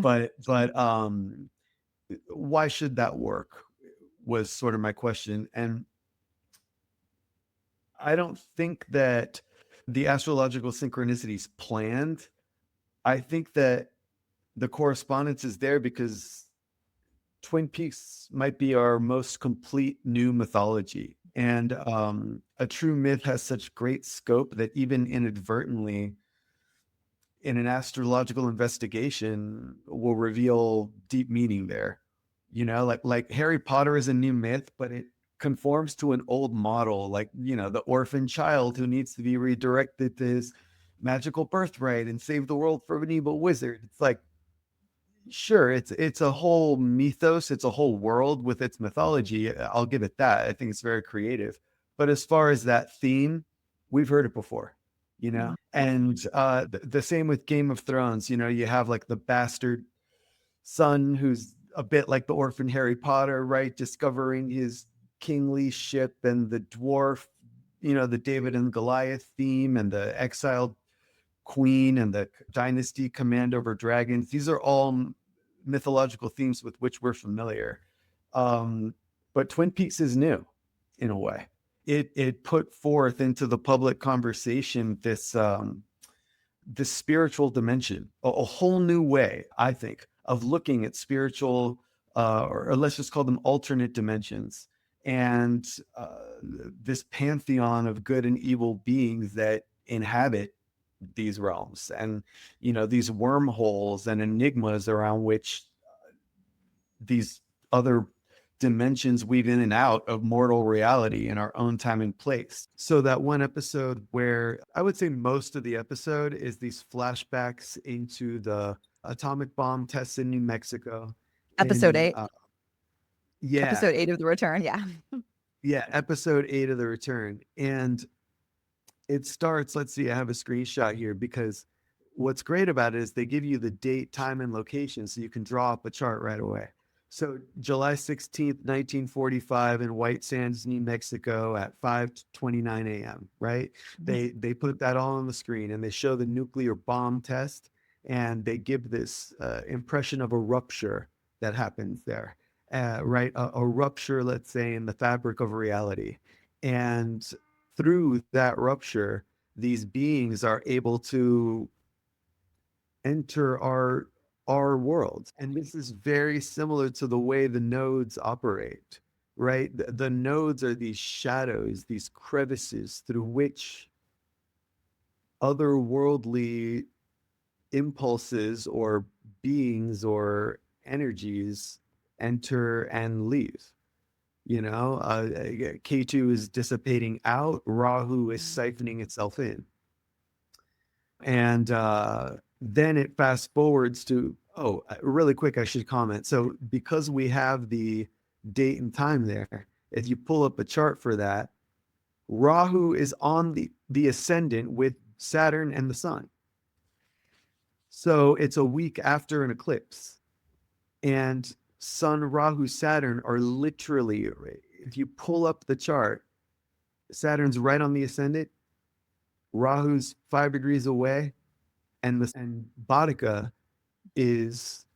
But why should that work was sort of my question. And I don't think that the astrological synchronicities planned. I think that the correspondence is there because Twin Peaks might be our most complete new mythology. And a true myth has such great scope that even inadvertently, in an astrological investigation, will reveal deep meaning there. Like Harry Potter is a new myth, but it conforms to an old model, like the orphan child who needs to be redirected to his magical birthright and save the world from an evil wizard. It's like, sure, it's a whole mythos, it's a whole world with its mythology. I'll give it that. I think it's very creative. But as far as that theme, we've heard it before, Mhm. and the same with Game of Thrones. You have like the bastard son who's a bit like the orphan Harry Potter, right? Discovering his kingly ship, and the dwarf, the David and Goliath theme, and the exiled queen, and the dynasty command over dragons. These are all mythological themes with which we're familiar. Um, but Twin Peaks is new in a way. It put forth into the public conversation this spiritual dimension, a whole new way, I think, of looking at spiritual, or let's just call them alternate dimensions, and this pantheon of good and evil beings that inhabit these realms, and these wormholes and enigmas around which these other dimensions weave in and out of mortal reality in our own time and place. So that one episode where I would say most of the episode is these flashbacks into the atomic bomb tests in New Mexico. Episode And 8. yeah, Episode 8 of The Return, yeah. yeah, episode 8 of The Return. And it starts, let's see, I have a screenshot here, because what's great about it is they give you the date, time, and location so you can draw up a chart right away. So July 16th, 1945, in White Sands, New Mexico at 5:29 a.m., right? Mhm. They put that all on the screen, and they show the nuclear bomb test, and they give this impression of a rupture that happens there, right? A rupture, let's say, in the fabric of reality. And through that rupture, these beings are able to enter our world. And this is very similar to the way the nodes operate, right? The nodes are these shadows, these crevices through which otherworldly impulses or beings or energies enter and leave. K2 is dissipating out, Rahu is siphoning itself in. And then it fast forwards to, really quick, I should comment. So because we have the date and time there, if you pull up a chart for that, Rahu is on the ascendant with Saturn and the sun. So it's a week after an eclipse. And Sun, Rahu, Saturn are literally, if you pull up the chart, Saturn's right on the ascendant, Rahu's 5 degrees away, and Boudica is,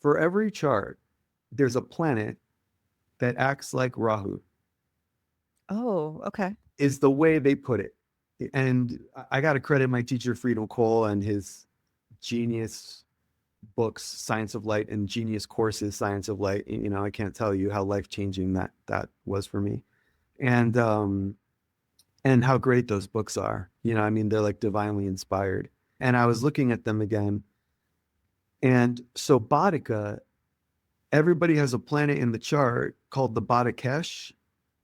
for every chart, there's a planet that acts like Rahu, Oh, okay. is the way they put it. And I got to credit my teacher, Friedel Cole, and his genius books, Science of Light, and genius courses, Science of Light. I can't tell you how life-changing that was for me. And how great those books are. I mean, they're like divinely inspired. And I was looking at them again. And so Boudica, everybody has a planet in the chart called the Badakesh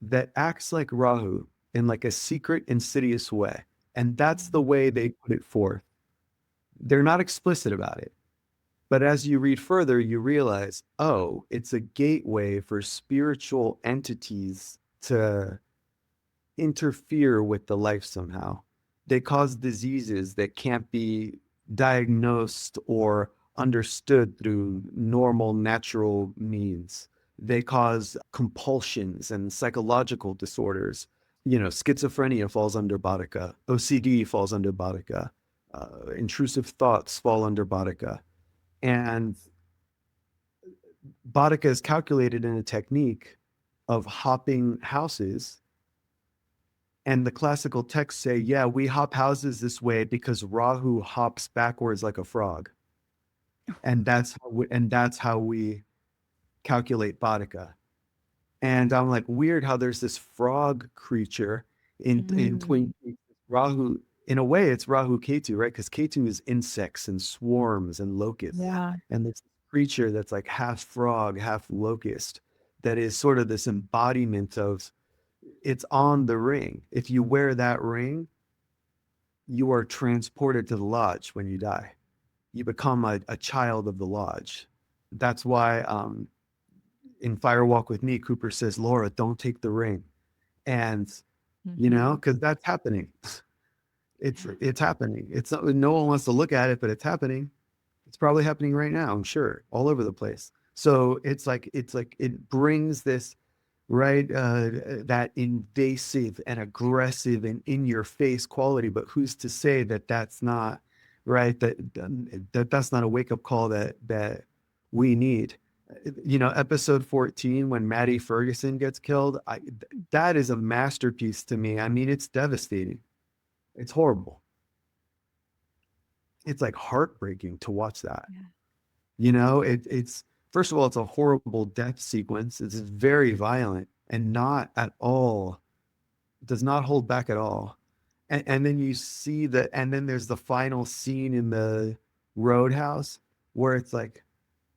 that acts like Rahu in like a secret, insidious way. And that's the way they put it forth. They're not explicit about it. But as you read further, you realize, oh, it's a gateway for spiritual entities to interfere with the life somehow. They cause diseases that can't be diagnosed or understood through normal natural means. They cause compulsions and psychological disorders. Schizophrenia falls under Boudica, OCD falls under Boudica, intrusive thoughts fall under Boudica. And Boudica is calculated in a technique of hopping houses. And the classical texts say, yeah, we hop houses this way because Rahu hops backwards like a frog. And that's how we calculate Boudica. And I'm like, weird how there's this frog creature in Mm, Twin Peaks. Rahu, in a way, it's Rahu Ketu, right? Because Ketu is insects and swarms and locusts. yeah. And this creature that's like half frog, half locust, that is sort of this embodiment of it's on the ring. If you wear that ring, you are transported to the lodge when you die. You become a child of the lodge. That's why in Fire Walk with Me, Cooper says, Laura, don't take the ring. And, Mhm. because that's happening. It's Yeah. it's happening. It's not, no one wants to look at it, but it's happening. It's probably happening right now, I'm sure, all over the place. So it's like it brings this right that invasive and aggressive and in your face quality, but who's to say that that's not right, that's not a wake up call that we need. Episode 14 when Maddie Ferguson gets killed, that is a masterpiece to me. I mean, it's devastating. It's horrible. It's like heartbreaking to watch that. Yeah. It's first of all, it's a horrible death sequence. It's very violent and not at all, does not hold back at all. And then you see that, and then there's the final scene in the roadhouse where it's like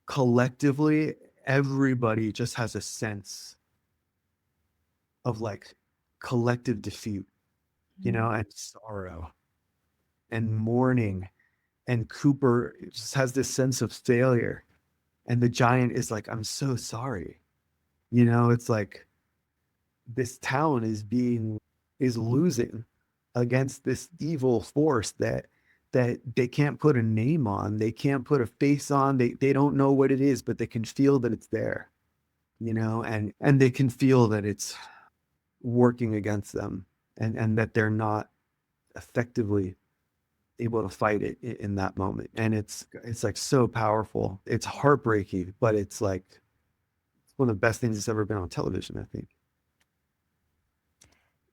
collectively everybody just has a sense of like collective defeat, Mm. and sorrow and mourning. And Cooper just has this sense of failure. And the giant is like, I'm so sorry. It's like this town is losing against this evil force that they can't put a name on. They can't put a face on. They don't know what it is, but they can feel that it's there, and they can feel that it's working against them, and that they're not effectively able to fight it in that moment. And it's like so powerful. It's heartbreaking, but it's like it's one of the best things that's ever been on television, I think.